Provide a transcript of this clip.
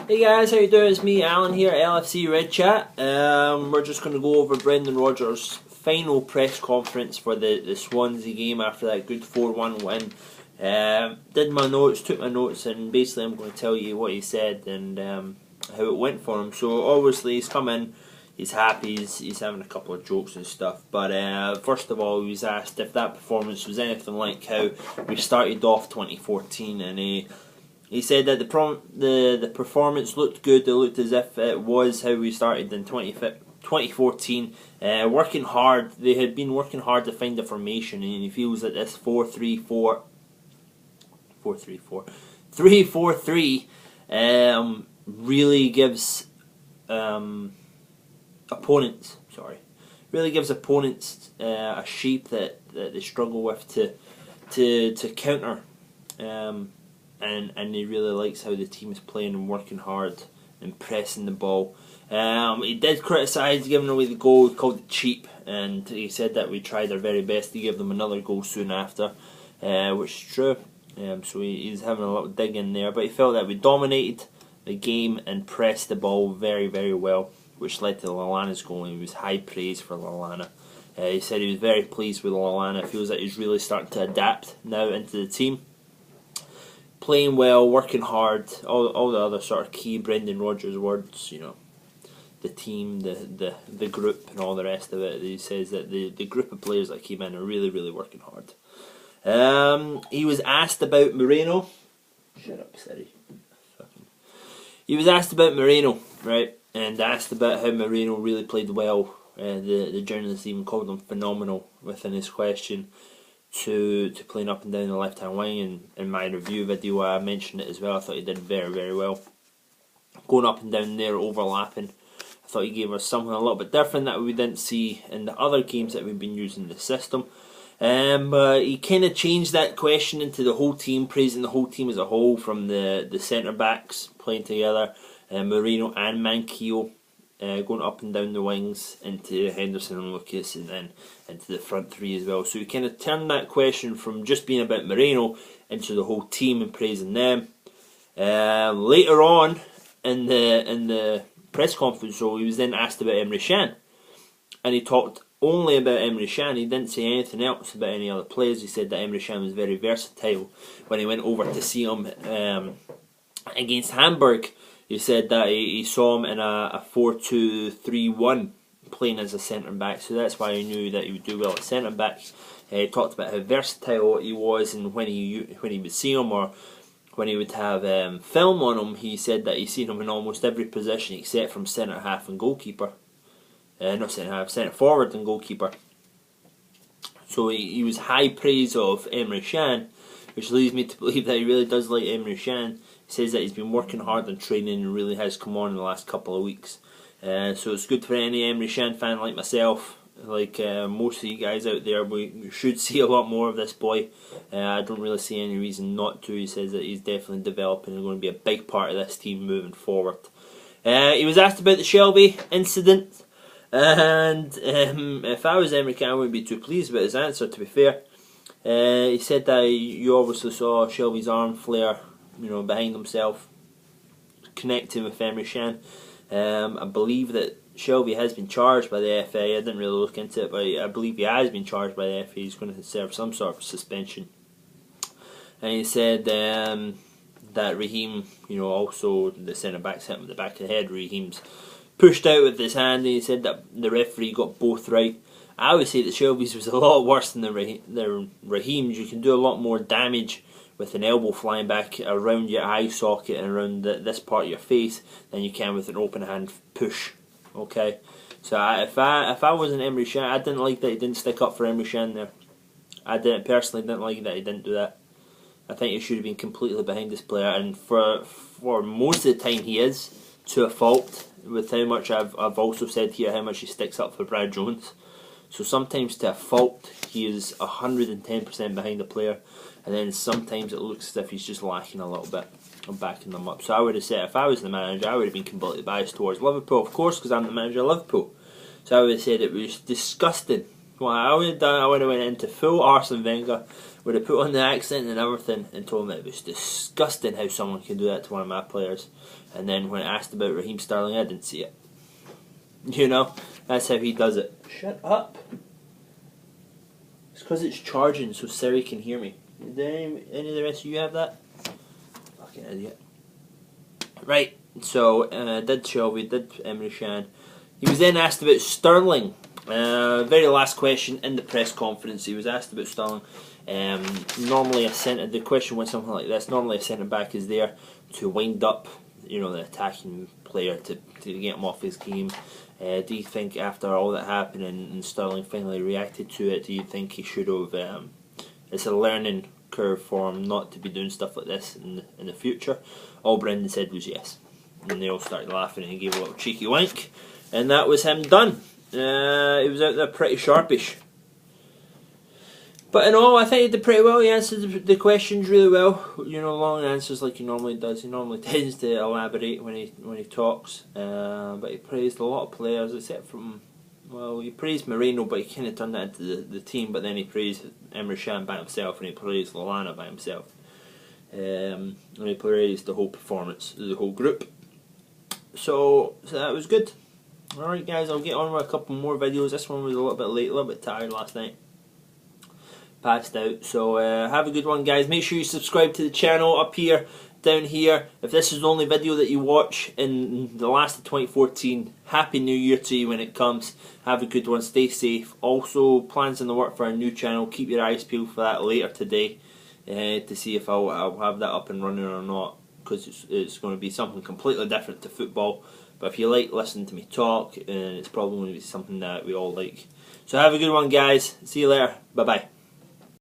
Hey guys, how you doing? It's me, Alan here at LFC Red Chat. We're just going to go over Brendan Rodgers' final press conference for the Swansea game after that good 4-1 win. Did my notes, took my notes, and basically I'm going to tell you what he said and how it went for him. So obviously he's come in, he's happy, he's having a couple of jokes and stuff. But first of all, he was asked if that performance was anything like how we started off 2014, and he said that the performance looked good. It looked as if it was how we started in 2014. Working hard. They had been working hard to find the formation, and he feels that this 3-4-3 really gives opponents. Really gives opponents a shape that they struggle with to counter. And he really likes how the team is playing and working hard and pressing the ball. He did criticise giving away the goal, he called it cheap, and he said that we tried our very best to give them another goal soon after, which is true. So he's having a little dig in there, but he felt that we dominated the game and pressed the ball very, very well, which led to Lallana's goal. He was high praise for Lallana. He said he was very pleased with Lallana. Feels like he's really starting to adapt now into the team. Playing well, working hard, all the other sort of key Brendan Rodgers words, you know, the team, the group, and all the rest of it. He says that the group of players that came in are really, really working hard. He was asked about Moreno. Shut up, Siri. He was asked about Moreno, right, and asked about how Moreno really played well. The journalist even called him phenomenal within his question. To playing up and down the left hand wing, and in my review video I mentioned it as well. I thought he did very, very well going up and down there, overlapping. I thought he gave us something a little bit different that we didn't see in the other games that we've been using the system. But he kind of changed that question into the whole team, praising the whole team as a whole, from the centre backs playing together, Moreno and Manquillo, going up and down the wings into Henderson and Lucas, and then into the front three as well. So we kind of turned that question from just being about Moreno into the whole team and praising them. Later on in the press conference, so he was then asked about Emre Can, and he talked only about Emre Can. He didn't say anything else about any other players. He said that Emre Can was very versatile. When he went over to see him against Hamburg, he said that he saw him in a 4-2-3-1 playing as a centre back, so that's why he knew that he would do well at centre back. He talked about how versatile he was, and when he would see him, or when he would have film on him, he said that he's seen him in almost every position except from centre half and goalkeeper. Not centre half, centre forward and goalkeeper. So he was high praise of Emre Can, which leads me to believe that he really does like Emre Can. He says that he's been working hard on training and really has come on in the last couple of weeks. So it's good for any Emre Can fan like myself, like most of you guys out there. We should see a lot more of this boy. I don't really see any reason not to. He says that he's definitely developing and going to be a big part of this team moving forward. He was asked about the Shelby incident, and if I was Emre Can, I wouldn't be too pleased about his answer, to be fair. He said that you obviously saw Shelby's arm flare, you know, behind himself, connecting with Emre Can. I believe that Shelby has been charged by the FA. I didn't really look into it, but I believe he has been charged by the FA. He's going to serve some sort of suspension. And he said that Raheem, you know, also the centre back's hit him in the back of the head. Raheem's pushed out with his hand, and he said that the referee got both right. I would say that Shelby's was a lot worse than the Raheem's. You can do a lot more damage with an elbow flying back around your eye socket and around this part of your face than you can with an open hand push. Okay, so if I wasn't Emre Can, I didn't like that he didn't stick up for Emre Can there. I personally didn't like that he didn't do that. I think he should have been completely behind this player, and for most of the time he is, to a fault, with how much I've also said here how much he sticks up for Brad Jones. So sometimes to a fault he is 110% behind the player, and then sometimes it looks as if he's just lacking a little bit of backing them up. So I would have said, if I was the manager, I would have been completely biased towards Liverpool, of course, because I'm the manager of Liverpool. So I would have said it was disgusting. What I would have done, I would have went into full Arsene Wenger, would have put on the accent and everything, and told him that it was disgusting how someone can do that to one of my players. And then when asked about Raheem Sterling, I didn't see it. You know, that's how he does it. Shut up. It's because it's charging so Siri can hear me. Did any of the rest of you have that? Fucking idiot. Right, so did Shelby, did Emre Can. He was then asked about Sterling. Very last question in the press conference, he was asked about Sterling. Normally the question went something like this. Normally a centre back is there to wind up, you know, the attacking player to get him off his game. Do you think after all that happened and Sterling finally reacted to it, do you think he should have, it's a learning curve for him not to be doing stuff like this in the future? All Brendan said was yes. And they all started laughing and he gave a little cheeky wink. And that was him done. He was out there pretty sharpish. But in all, I think he did pretty well. He answered the questions really well. You know, long answers like he normally does. He normally tends to elaborate when he talks. But he praised a lot of players, except from, well, he praised Moreno, but he kind of turned that into the team. But then he praised Emre Can by himself, and he praised Lallana by himself. And he praised the whole performance, the whole group. So that was good. Alright guys, I'll get on with a couple more videos. This one was a little bit late, a little bit tired last night. Passed out. So have a good one guys. Make sure you subscribe to the channel up here, down here. If this is the only video that you watch in the last of 2014, Happy New Year to you when it comes. Have a good one, stay safe. Also, plans in the work for our new channel. Keep your eyes peeled for that later today to see if I'll have that up and running or not, because it's going to be something completely different to football. But if you like listening to me talk, it's probably going to be something that we all like. So have a good one guys. See you later. Bye bye.